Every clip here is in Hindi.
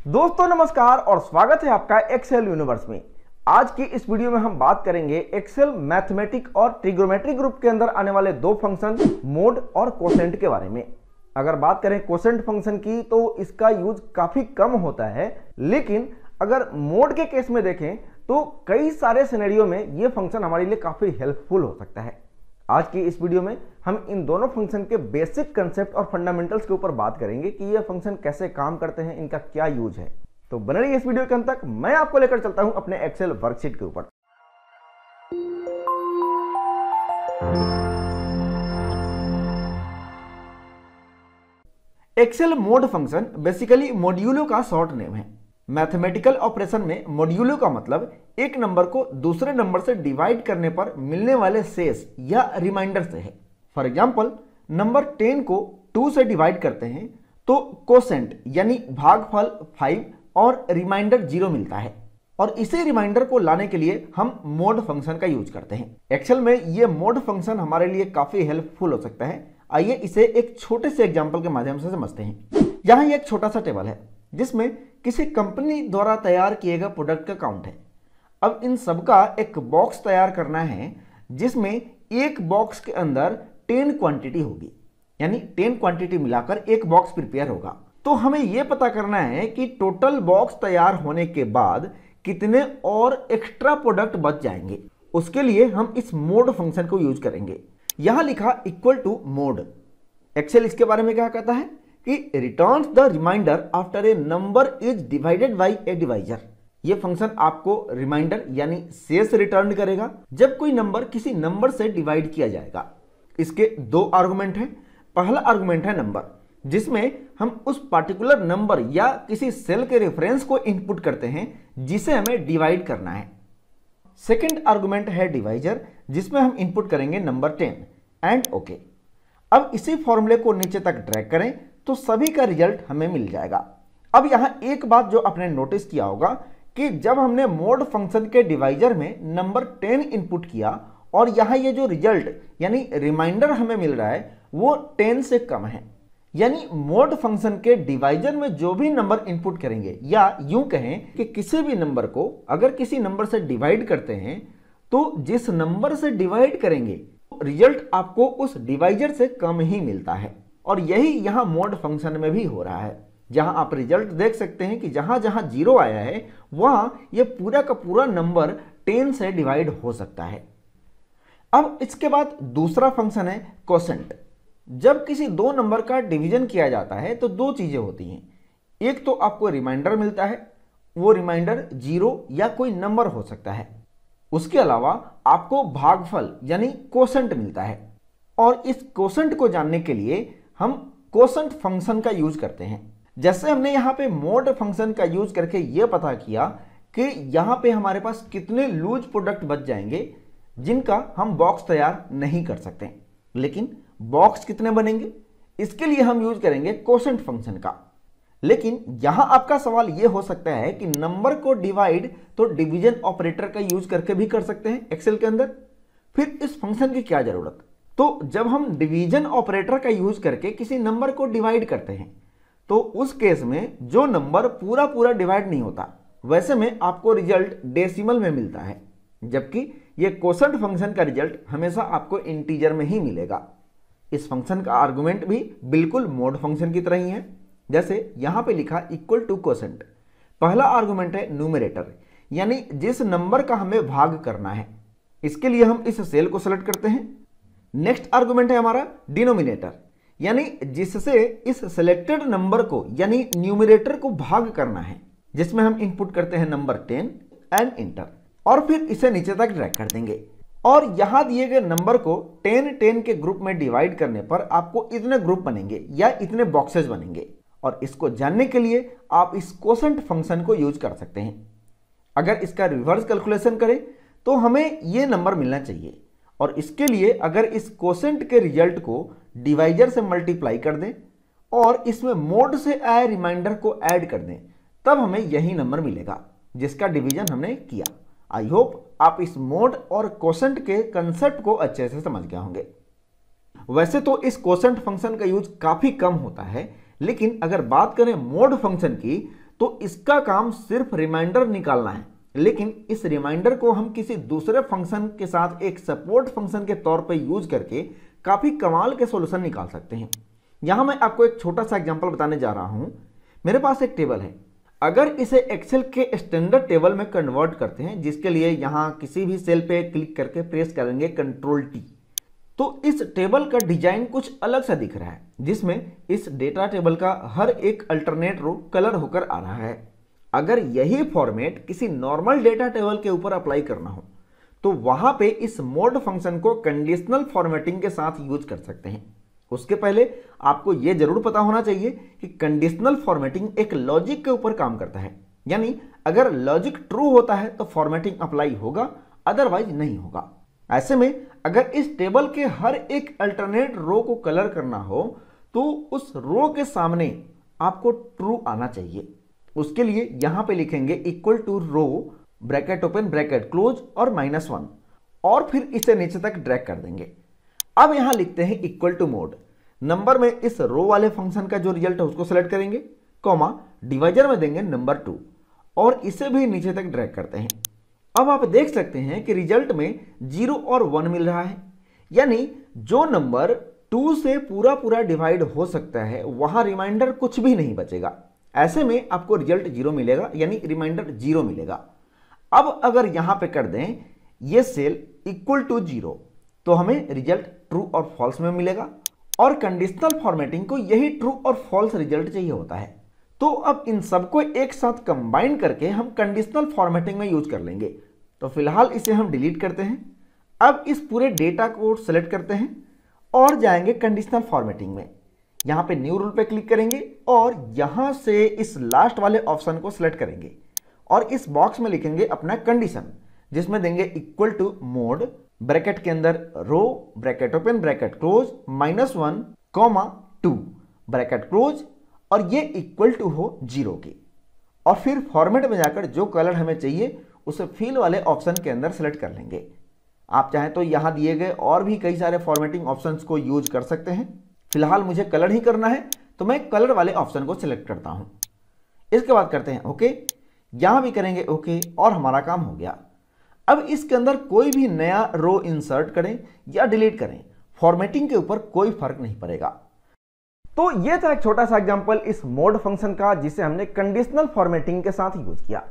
दोस्तों नमस्कार और स्वागत है आपका एक्सेल यूनिवर्स में। आज की इस वीडियो में हम बात करेंगे एक्सेल मैथमेटिक और ट्रिग्नोमेट्री ग्रुप के अंदर आने वाले दो फंक्शन मोड और कोसेंट के बारे में। अगर बात करें कोसेंट फंक्शन की तो इसका यूज काफी कम होता है, लेकिन अगर मोड के केस में देखें तो कई सारे सिनेरियो में यह फंक्शन हमारे लिए काफी हेल्पफुल हो सकता है। आज की इस वीडियो में हम इन दोनों फंक्शन के बेसिक कंसेप्ट और फंडामेंटल्स के ऊपर बात करेंगे कि ये फंक्शन कैसे काम करते हैं, इनका क्या यूज है। तो बने रहिए इस वीडियो के अंत तक। मैं आपको लेकर चलता हूं अपने एक्सेल वर्कशीट के ऊपर। Excel mod function basically modulo का शॉर्ट नेम है। मैथमेटिकल ऑपरेशन में मॉड्यूलो का मतलब एक नंबर को दूसरे नंबर से डिवाइड करने पर मिलने वाले शेष या रिमाइंडर से है। फॉर एग्जांपल, नंबर 10 को 2 से डिवाइड करते हैं तो कोसेंट यानी भागफल 5 और रिमाइंडर 0 मिलता है, और इसे रिमाइंडर को लाने के लिए हम मोड फंक्शन का यूज करते हैं। एक्सेल में यह मोड फंक्शन हमारे लिए काफी हेल्पफुल हो सकता है। आइए इसे एक छोटे से एग्जांपल के माध्यम से समझते हैं। यहाँ एक छोटा सा टेबल है जिसमें किसी कंपनी द्वारा तैयार किए गए प्रोडक्ट का काउंट है। अब इन सबका एक बॉक्स तैयार करना है जिसमें एक बॉक्स के अंदर 10 क्वांटिटी होगी, यानी 10 क्वांटिटी मिलाकर एक बॉक्स प्रिपेयर होगा। तो हमें यह पता करना है कि टोटल बॉक्स तैयार होने के बाद कितने और एक्स्ट्रा प्रोडक्ट बच जाएंगे। उसके लिए हम इस मोड फंक्शन को यूज करेंगे। यहां लिखा इक्वल टू मोड। एक्सेल इसके बारे में क्या कहता है कि returns the remainder after a number is divided by a divisor. यह फंक्शन आपको रिमाइंडर यानी शेष रिटर्न करेगा जब कोई नंबर किसी नंबर से डिवाइड किया जाएगा। इसके दो आर्गुमेंट हैं। पहला आर्गुमेंट है नंबर, जिसमें हम उस पार्टिकुलर नंबर या किसी सेल के रेफरेंस को इनपुट करते हैं जिसे हमें डिवाइड करना है। सेकेंड आर्गुमेंट है डिवाइजर, जिसमें हम इनपुट करेंगे नंबर 10 एंड ओके। अब इसी फॉर्मूले को नीचे तक ड्रैग करें तो सभी का रिजल्ट हमें मिल जाएगा। अब यहां एक बात जो आपने नोटिस किया होगा कि जब हमने मोड फंक्शन के डिवाइजर में नंबर 10 इनपुट किया और यहां ये जो रिजल्ट यानी रिमाइंडर हमें मिल रहा है वो 10 से कम है। यानी मोड फंक्शन के डिवाइजर में जो भी नंबर इनपुट करेंगे, या यूं कहें कि किसी भी नंबर को अगर किसी नंबर से डिवाइड करते हैं तो जिस नंबर से डिवाइड करेंगे रिजल्ट आपको उस डिवाइजर से कम ही मिलता है। और यही यहां मोड फंक्शन में भी हो रहा है। जहां आप रिजल्ट देख सकते हैं कि जहां जहां 0 आया है वहां यह पूरा का पूरा नंबर 10 से डिवाइड हो सकता है। अब इसके बाद दूसरा फंक्शन है कोसेंट। जब किसी दो नंबर का डिवीजन किया जाता है तो दो चीजें होती हैं। एक तो आपको रिमाइंडर मिलता है, वो रिमाइंडर 0 या कोई नंबर हो सकता है। उसके अलावा आपको भागफल यानी कोसेंट मिलता है, और इस कोसेंट को जानने के लिए हम कोसेंट फंक्शन का यूज करते हैं। जैसे हमने यहां पे मोड फंक्शन का यूज करके यह पता किया कि यहां पे हमारे पास कितने लूज प्रोडक्ट बच जाएंगे जिनका हम बॉक्स तैयार नहीं कर सकते, लेकिन बॉक्स कितने बनेंगे इसके लिए हम यूज करेंगे कोसेंट फंक्शन का। लेकिन यहां आपका सवाल यह हो सकता है कि नंबर को डिवाइड तो डिवीजन ऑपरेटर का यूज करके भी कर सकते हैं एक्सेल के अंदर, फिर इस फंक्शन की क्या जरूरत। तो जब हम डिवीजन ऑपरेटर का यूज करके किसी नंबर को डिवाइड करते हैं तो उस केस में जो नंबर पूरा पूरा डिवाइड नहीं होता वैसे में आपको रिजल्ट डेसिमल में मिलता है, जबकि यह कोसेंट फंक्शन का रिजल्ट हमेशा आपको इंटीजर में ही मिलेगा। इस फंक्शन का आर्गुमेंट भी बिल्कुल मोड फंक्शन की तरह ही है। जैसे यहां पे लिखा इक्वल टू कोसेंट। पहला आर्गुमेंट है न्यूमरेटर, यानी जिस नंबर का हमें भाग करना है। इसके लिए हम इस सेल को सेलेक्ट करते हैं। नेक्स्ट आर्गुमेंट है हमारा डिनोमिनेटर, यानी जिससे इस सिलेक्टेड नंबर को यानी न्यूमरेटर को भाग करना है, जिसमें हम इनपुट करते हैं नंबर 10 एंड इंटर, और फिर इसे नीचे तक ड्रैग कर देंगे। और यहां दिए गए नंबर को 10 के ग्रुप में डिवाइड करने पर आपको इतने ग्रुप बनेंगे या इतने बॉक्सेस बनेंगे, और इसको जानने के लिए आप इस कोसेंट फंक्शन को यूज कर सकते हैं। अगर इसका रिवर्स कैलकुलेशन करें तो हमें यह नंबर मिलना चाहिए, और इसके लिए अगर इस कोसेंट के रिजल्ट को डिवाइजर से मल्टीप्लाई कर दें और इसमें मोड से आए रिमाइंडर को ऐड कर दें, तब हमें यही नंबर मिलेगा जिसका डिवीजन हमने किया। आई होप आप इस मोड और कोसेंट के कंसेप्ट को अच्छे से समझ गए होंगे। वैसे तो इस कोसेंट फंक्शन का यूज काफी कम होता है, लेकिन अगर बात करें मोड फंक्शन की तो इसका काम सिर्फ रिमाइंडर निकालना है, लेकिन इस रिमाइंडर को हम किसी दूसरे फंक्शन के साथ एक सपोर्ट फंक्शन के तौर पर यूज करके काफी कमाल के सॉल्यूशन निकाल सकते हैं। यहां मैं आपको एक छोटा सा एग्जांपल बताने जा रहा हूं। मेरे पास एक टेबल है, अगर इसे एक्सेल के स्टैंडर्ड टेबल में कन्वर्ट करते हैं, जिसके लिए यहां किसी भी सेल पे क्लिक करके प्रेस करेंगे कंट्रोल टी, तो इस टेबल का डिजाइन कुछ अलग सा दिख रहा है, जिसमें इस डेटा टेबल का हर एक अल्टरनेट रो कलर होकर आ रहा है। अगर यही फॉर्मेट किसी नॉर्मल डेटा टेबल के ऊपर अप्लाई करना हो तो वहां पे इस मोड फंक्शन को कंडीशनल फॉर्मेटिंग के साथ यूज कर सकते हैं। उसके पहले आपको यह जरूर पता होना चाहिए कि कंडीशनल फॉर्मेटिंग एक लॉजिक के ऊपर काम करता है, यानी अगर लॉजिक ट्रू होता है तो फॉर्मेटिंग अप्लाई होगा, अदरवाइज नहीं होगा। ऐसे में अगर इस टेबल के हर एक अल्टरनेट रो को कलर करना हो तो उस रो के सामने आपको ट्रू आना चाहिए। उसके लिए यहां पे लिखेंगे equal to row bracket open bracket close और -1 और फिर इसे नीचे तक ड्रैग कर देंगे। अब यहां लिखते हैं इक्वल टू मोड, नंबर में इस रो वाले फंक्शन का जो रिजल्ट है उसको सेलेक्ट करेंगे, कॉमा डिवाइजर में देंगे नंबर 2 और इसे भी नीचे तक ड्रैग करते हैं। अब आप देख सकते हैं कि रिजल्ट में 0 और 1 मिल रहा है, यानी जो नंबर 2 से पूरा डिवाइड हो सकता है वहां रिमाइंडर कुछ भी नहीं बचेगा। ऐसे में आपको रिजल्ट 0 मिलेगा, यानी रिमाइंडर 0 मिलेगा। अब अगर यहां पे कर दें ये सेल इक्वल टू 0 तो हमें रिजल्ट ट्रू और फॉल्स में मिलेगा, और कंडीशनल फॉर्मेटिंग को यही ट्रू और फॉल्स रिजल्ट चाहिए होता है। तो अब इन सबको एक साथ कंबाइन करके हम कंडीशनल फॉर्मेटिंग में यूज कर लेंगे। तो फिलहाल इसे हम डिलीट करते हैं। अब इस पूरे डेटा को सेलेक्ट करते हैं और जाएंगे कंडीशनल फॉर्मेटिंग में। यहां पे न्यू रूल पे क्लिक करेंगे और यहां से इस लास्ट वाले ऑप्शन को सिलेक्ट करेंगे और इस बॉक्स में लिखेंगे अपना कंडीशन, जिसमें देंगे इक्वल टू मोड ब्रैकेट के अंदर रो bracket open bracket close -1 comma 2 bracket close और ये इक्वल टू हो 0 की, और फिर फॉर्मेट में जाकर जो कलर हमें चाहिए उसे फिल वाले ऑप्शन के अंदर सेलेक्ट कर लेंगे। आप चाहें तो यहां दिए गए और भी कई सारे फॉर्मेटिंग ऑप्शंस को यूज कर सकते हैं। फिलहाल मुझे कलर ही करना है तो मैं कलर वाले ऑप्शन को सिलेक्ट करता हूं। इसके बाद करते हैं ओके, यहां भी करेंगे ओके और हमारा काम हो गया। अब इसके अंदर कोई भी नया रो इंसर्ट करें या डिलीट करें, फॉर्मेटिंग के ऊपर कोई फर्क नहीं पड़ेगा। तो यह था एक छोटा सा एग्जांपल इस मोड फंक्शन का, जिसे हमने कंडीशनल फॉर्मेटिंग के साथ यूज किया।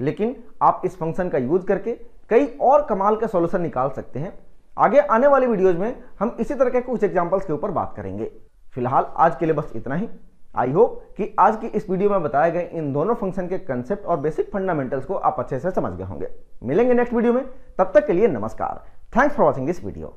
लेकिन आप इस फंक्शन का यूज करके कई और कमाल के सॉल्यूशन निकाल सकते हैं। आगे आने वाली वीडियोज में हम इसी तरह के कुछ एग्जांपल्स के ऊपर बात करेंगे। फिलहाल आज के लिए बस इतना ही। आई होप कि आज की इस वीडियो में बताए गए इन दोनों फंक्शन के कंसेप्ट और बेसिक फंडामेंटल्स को आप अच्छे से समझ गए होंगे। मिलेंगे नेक्स्ट वीडियो में, तब तक के लिए नमस्कार। Thanks for watching this video.